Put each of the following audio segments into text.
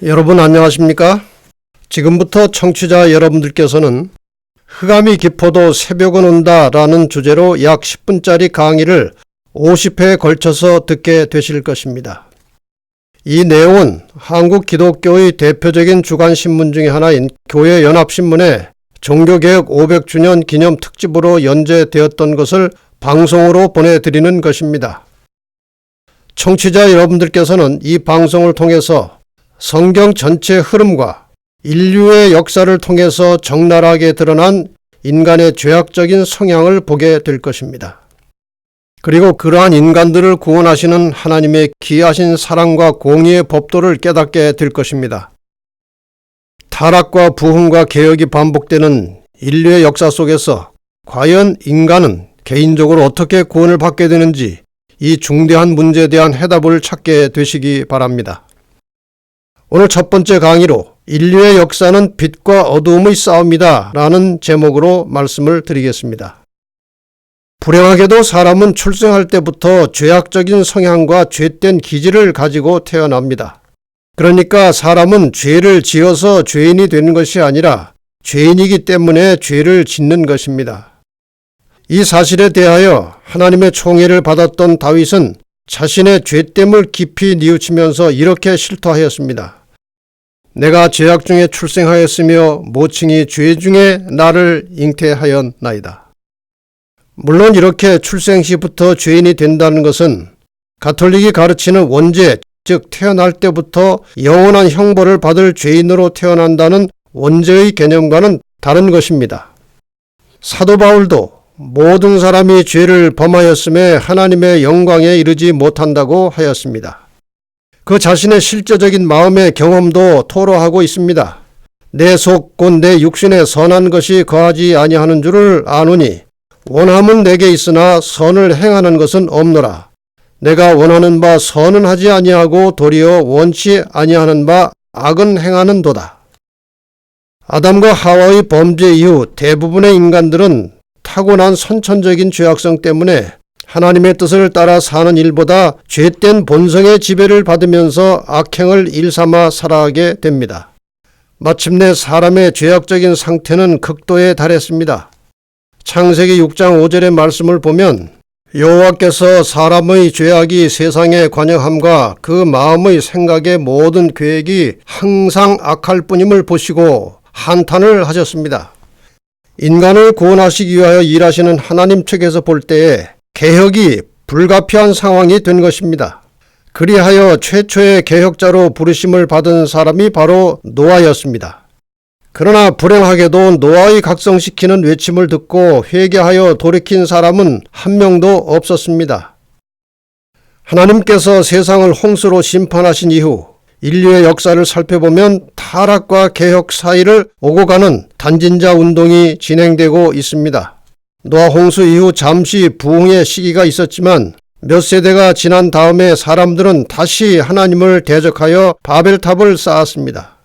여러분 안녕하십니까? 지금부터 청취자 여러분들께서는 흑암이 깊어도 새벽은 온다 라는 주제로 약 10분짜리 강의를 50회에 걸쳐서 듣게 되실 것입니다. 이 내용은 한국 기독교의 대표적인 주간신문 중의 하나인 교회연합신문에 종교개혁 500주년 기념 특집으로 연재되었던 것을 방송으로 보내드리는 것입니다. 청취자 여러분들께서는 이 방송을 통해서 성경 전체 흐름과 인류의 역사를 통해서 적나라하게 드러난 인간의 죄악적인 성향을 보게 될 것입니다. 그리고 그러한 인간들을 구원하시는 하나님의 기이하신 사랑과 공의의 법도를 깨닫게 될 것입니다. 타락과 부흥과 개혁이 반복되는 인류의 역사 속에서 과연 인간은 개인적으로 어떻게 구원을 받게 되는지 이 중대한 문제에 대한 해답을 찾게 되시기 바랍니다. 오늘 첫 번째 강의로 인류의 역사는 빛과 어두움의 싸움이다 라는 제목으로 말씀을 드리겠습니다. 불행하게도 사람은 출생할 때부터 죄악적인 성향과 죄된 기질을 가지고 태어납니다. 그러니까 사람은 죄를 지어서 죄인이 되는 것이 아니라 죄인이기 때문에 죄를 짓는 것입니다. 이 사실에 대하여 하나님의 총애를 받았던 다윗은 자신의 죄됨을 깊이 뉘우치면서 이렇게 실토하였습니다. 내가 죄악 중에 출생하였으며 모친이 죄 중에 나를 잉태하였나이다. 물론 이렇게 출생 시부터 죄인이 된다는 것은 가톨릭이 가르치는 원죄, 즉 태어날 때부터 영원한 형벌을 받을 죄인으로 태어난다는 원죄의 개념과는 다른 것입니다. 사도 바울도 모든 사람이 죄를 범하였음에 하나님의 영광에 이르지 못한다고 하였습니다. 그 자신의 실제적인 마음의 경험도 토로하고 있습니다. 내 속 곧 내 육신에 선한 것이 거하지 아니하는 줄을 아노니 원함은 내게 있으나 선을 행하는 것은 없노라. 내가 원하는 바 선은 하지 아니하고 도리어 원치 아니하는 바 악은 행하는도다. 아담과 하와의 범죄 이후 대부분의 인간들은 타고난 선천적인 죄악성 때문에 하나님의 뜻을 따라 사는 일보다 죄된 본성의 지배를 받으면서 악행을 일삼아 살아가게 됩니다. 마침내 사람의 죄악적인 상태는 극도에 달했습니다. 창세기 6장 5절의 말씀을 보면 여호와께서 사람의 죄악이 세상에 관영함과 그 마음의 생각의 모든 계획이 항상 악할 뿐임을 보시고 한탄을 하셨습니다. 인간을 구원하시기 위하여 일하시는 하나님 측에서 볼 때에 개혁이 불가피한 상황이 된 것입니다. 그리하여 최초의 개혁자로 부르심을 받은 사람이 바로 노아였습니다. 그러나 불행하게도 노아의 각성시키는 외침을 듣고 회개하여 돌이킨 사람은 한 명도 없었습니다. 하나님께서 세상을 홍수로 심판하신 이후 인류의 역사를 살펴보면 타락과 개혁 사이를 오고 가는 단진자 운동이 진행되고 있습니다. 노아 홍수 이후 잠시 부흥의 시기가 있었지만 몇 세대가 지난 다음에 사람들은 다시 하나님을 대적하여 바벨탑을 쌓았습니다.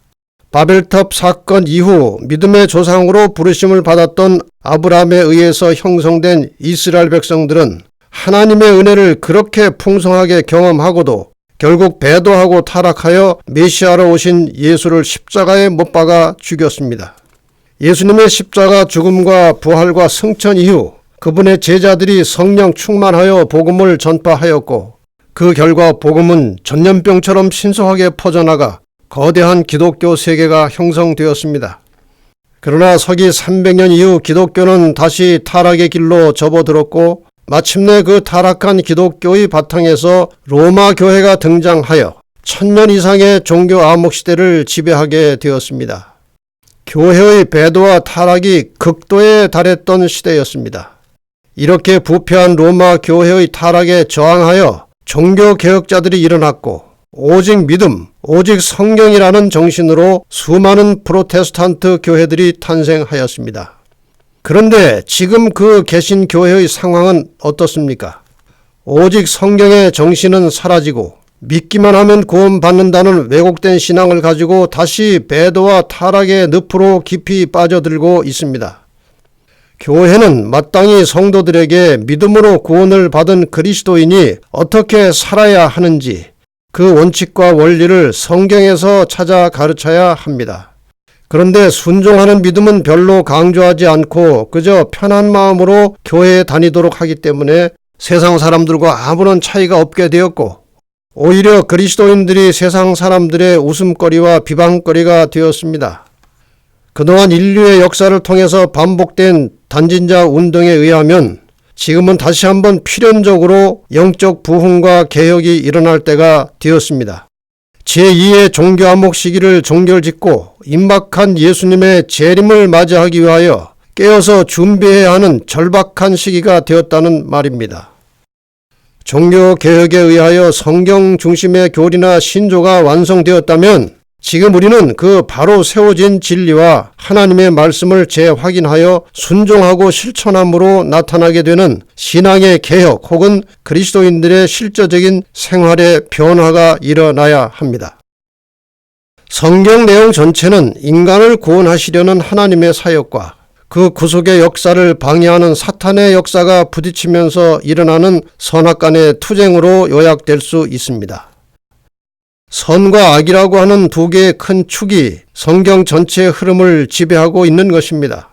바벨탑 사건 이후 믿음의 조상으로 부르심을 받았던 아브라함에 의해서 형성된 이스라엘 백성들은 하나님의 은혜를 그렇게 풍성하게 경험하고도 결국 배도하고 타락하여 메시아로 오신 예수를 십자가에 못 박아 죽였습니다. 예수님의 십자가 죽음과 부활과 승천 이후 그분의 제자들이 성령 충만하여 복음을 전파하였고 그 결과 복음은 전염병처럼 신속하게 퍼져나가 거대한 기독교 세계가 형성되었습니다. 그러나 서기 300년 이후 기독교는 다시 타락의 길로 접어들었고 마침내 그 타락한 기독교의 바탕에서 로마 교회가 등장하여 1000년 이상의 종교 암흑 시대를 지배하게 되었습니다. 교회의 배도와 타락이 극도에 달했던 시대였습니다. 이렇게 부패한 로마 교회의 타락에 저항하여 종교 개혁자들이 일어났고 오직 믿음, 오직 성경이라는 정신으로 수많은 프로테스탄트 교회들이 탄생하였습니다. 그런데 지금 그 개신교회의 상황은 어떻습니까? 오직 성경의 정신은 사라지고 믿기만 하면 구원받는다는 왜곡된 신앙을 가지고 다시 배도와 타락의 늪으로 깊이 빠져들고 있습니다. 교회는 마땅히 성도들에게 믿음으로 구원을 받은 그리스도인이 어떻게 살아야 하는지, 그 원칙과 원리를 성경에서 찾아 가르쳐야 합니다. 그런데 순종하는 믿음은 별로 강조하지 않고 그저 편한 마음으로 교회에 다니도록 하기 때문에 세상 사람들과 아무런 차이가 없게 되었고 오히려 그리스도인들이 세상 사람들의 웃음거리와 비방거리가 되었습니다. 그동안 인류의 역사를 통해서 반복된 단진자 운동에 의하면 지금은 다시 한번 필연적으로 영적 부흥과 개혁이 일어날 때가 되었습니다. 제2의 종교 암흑 시기를 종결짓고 임박한 예수님의 재림을 맞이하기 위하여 깨어서 준비해야 하는 절박한 시기가 되었다는 말입니다. 종교 개혁에 의하여 성경 중심의 교리나 신조가 완성되었다면 지금 우리는 그 바로 세워진 진리와 하나님의 말씀을 재확인하여 순종하고 실천함으로 나타나게 되는 신앙의 개혁 혹은 그리스도인들의 실제적인 생활의 변화가 일어나야 합니다. 성경 내용 전체는 인간을 구원하시려는 하나님의 사역과 그 구속의 역사를 방해하는 사탄의 역사가 부딪히면서 일어나는 선악간의 투쟁으로 요약될 수 있습니다. 선과 악이라고 하는 두 개의 큰 축이 성경 전체의 흐름을 지배하고 있는 것입니다.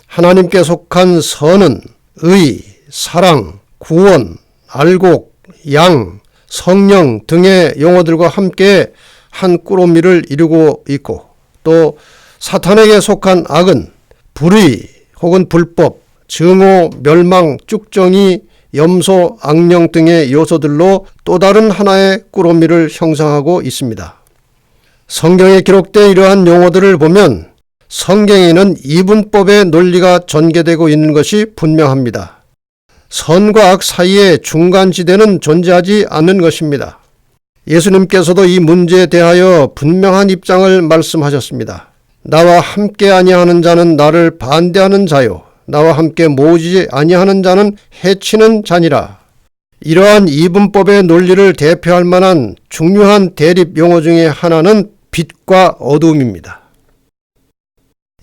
하나님께 속한 선은 의, 사랑, 구원, 알곡, 양, 성령 등의 용어들과 함께 한 꾸러미를 이루고 있고 또 사탄에게 속한 악은 불의 혹은 불법, 증오, 멸망, 쭉정이, 염소, 악령 등의 요소들로 또 다른 하나의 꾸러미를 형성하고 있습니다. 성경에 기록된 이러한 용어들을 보면 성경에는 이분법의 논리가 전개되고 있는 것이 분명합니다. 선과 악 사이에 중간지대는 존재하지 않는 것입니다. 예수님께서도 이 문제에 대하여 분명한 입장을 말씀하셨습니다. 나와 함께 아니하는 자는 나를 반대하는 자요 나와 함께 모으지 아니하는 자는 해치는 자니라. 이러한 이분법의 논리를 대표할 만한 중요한 대립 용어 중에 하나는 빛과 어두움입니다.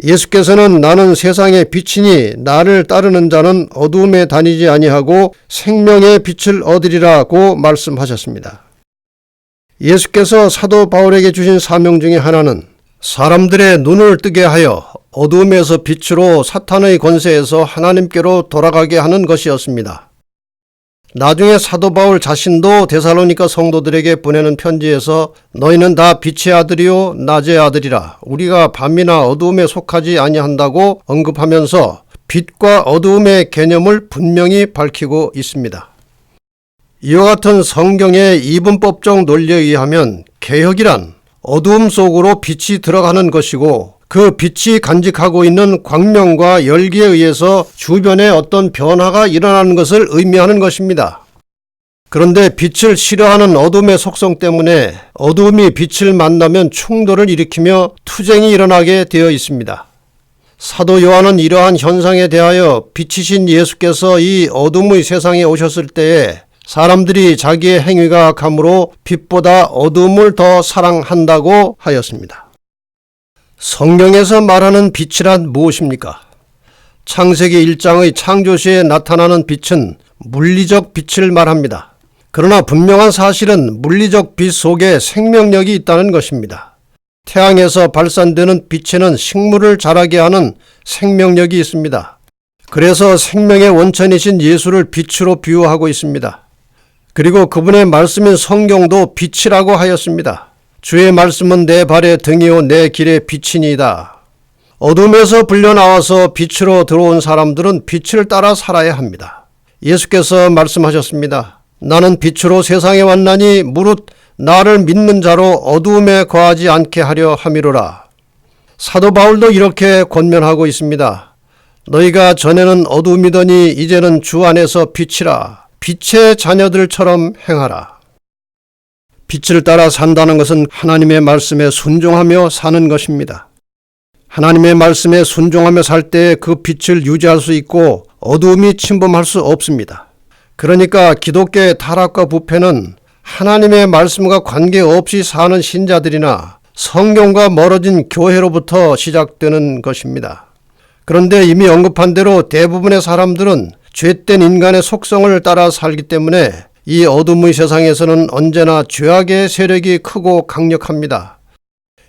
예수께서는 나는 세상의 빛이니 나를 따르는 자는 어두움에 다니지 아니하고 생명의 빛을 얻으리라고 말씀하셨습니다. 예수께서 사도 바울에게 주신 사명 중에 하나는 사람들의 눈을 뜨게 하여 어두움에서 빛으로 사탄의 권세에서 하나님께로 돌아가게 하는 것이었습니다. 나중에 사도 바울 자신도 데살로니가 성도들에게 보내는 편지에서 너희는 다 빛의 아들이요 낮의 아들이라 우리가 밤이나 어두움에 속하지 아니한다고 언급하면서 빛과 어두움의 개념을 분명히 밝히고 있습니다. 이와 같은 성경의 이분법적 논리에 의하면 개혁이란 어두움 속으로 빛이 들어가는 것이고 그 빛이 간직하고 있는 광명과 열기에 의해서 주변에 어떤 변화가 일어나는 것을 의미하는 것입니다. 그런데 빛을 싫어하는 어둠의 속성 때문에 어둠이 빛을 만나면 충돌을 일으키며 투쟁이 일어나게 되어 있습니다. 사도 요한은 이러한 현상에 대하여 빛이신 예수께서 이 어둠의 세상에 오셨을 때에 사람들이 자기의 행위가 악함으로 빛보다 어둠을 더 사랑한다고 하였습니다. 성경에서 말하는 빛이란 무엇입니까? 창세기 1장의 창조시에 나타나는 빛은 물리적 빛을 말합니다. 그러나 분명한 사실은 물리적 빛 속에 생명력이 있다는 것입니다. 태양에서 발산되는 빛에는 식물을 자라게 하는 생명력이 있습니다. 그래서 생명의 원천이신 예수를 빛으로 비유하고 있습니다. 그리고 그분의 말씀인 성경도 빛이라고 하였습니다. 주의 말씀은 내 발의 등이요 내 길의 빛이니이다. 어둠에서 불려나와서 빛으로 들어온 사람들은 빛을 따라 살아야 합니다. 예수께서 말씀하셨습니다. 나는 빛으로 세상에 왔나니 무릇 나를 믿는 자로 어두움에 거하지 않게 하려 함이로라. 사도 바울도 이렇게 권면하고 있습니다. 너희가 전에는 어두움이더니 이제는 주 안에서 빛이라. 빛의 자녀들처럼 행하라. 빛을 따라 산다는 것은 하나님의 말씀에 순종하며 사는 것입니다. 하나님의 말씀에 순종하며 살 때 그 빛을 유지할 수 있고 어두움이 침범할 수 없습니다. 그러니까 기독교의 타락과 부패는 하나님의 말씀과 관계없이 사는 신자들이나 성경과 멀어진 교회로부터 시작되는 것입니다. 그런데 이미 언급한 대로 대부분의 사람들은 죄된 인간의 속성을 따라 살기 때문에 이 어둠의 세상에서는 언제나 죄악의 세력이 크고 강력합니다.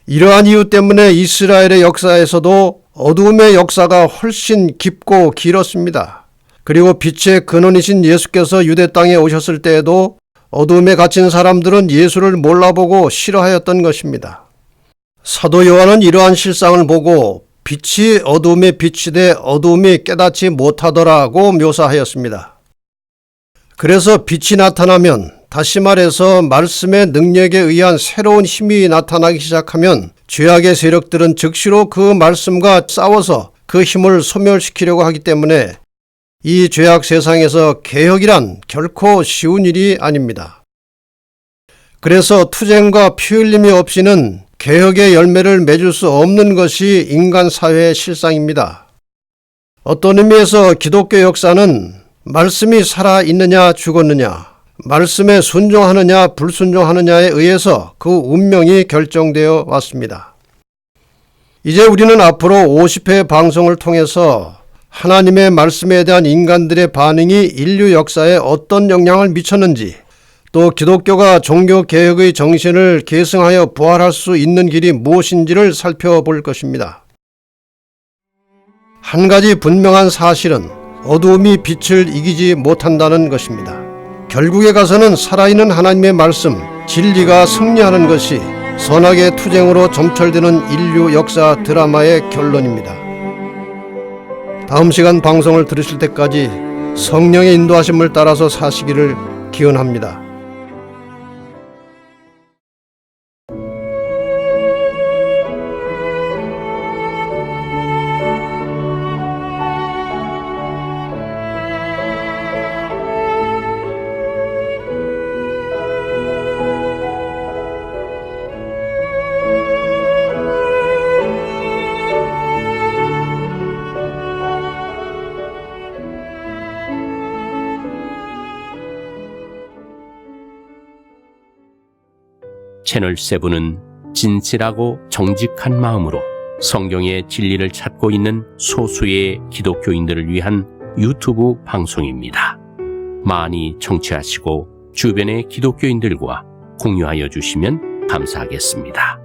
이러한 이유 때문에 이스라엘의 역사에서도 어두움의 역사가 훨씬 깊고 길었습니다. 그리고 빛의 근원이신 예수께서 유대 땅에 오셨을 때에도 어두움에 갇힌 사람들은 예수를 몰라보고 싫어하였던 것입니다. 사도 요한은 이러한 실상을 보고 빛이 어두움에 비치되 어두움이 깨닫지 못하더라고 묘사하였습니다. 그래서 빛이 나타나면, 다시 말해서 말씀의 능력에 의한 새로운 힘이 나타나기 시작하면 죄악의 세력들은 즉시로 그 말씀과 싸워서 그 힘을 소멸시키려고 하기 때문에 이 죄악 세상에서 개혁이란 결코 쉬운 일이 아닙니다. 그래서 투쟁과 피 흘림이 없이는 개혁의 열매를 맺을 수 없는 것이 인간 사회의 실상입니다. 어떤 의미에서 기독교 역사는 말씀이 살아있느냐 죽었느냐, 말씀에 순종하느냐 불순종하느냐에 의해서 그 운명이 결정되어 왔습니다. 이제 우리는 앞으로 50회 방송을 통해서 하나님의 말씀에 대한 인간들의 반응이 인류 역사에 어떤 영향을 미쳤는지, 또 기독교가 종교개혁의 정신을 계승하여 부활할 수 있는 길이 무엇인지를 살펴볼 것입니다. 한 가지 분명한 사실은 어두움이 빛을 이기지 못한다는 것입니다. 결국에 가서는 살아있는 하나님의 말씀, 진리가 승리하는 것이 선악의 투쟁으로 점철되는 인류 역사 드라마의 결론입니다. 다음 시간 방송을 들으실 때까지 성령의 인도하심을 따라서 사시기를 기원합니다. 채널7은 진실하고 정직한 마음으로 성경의 진리를 찾고 있는 소수의 기독교인들을 위한 유튜브 방송입니다. 많이 청취하시고 주변의 기독교인들과 공유하여 주시면 감사하겠습니다.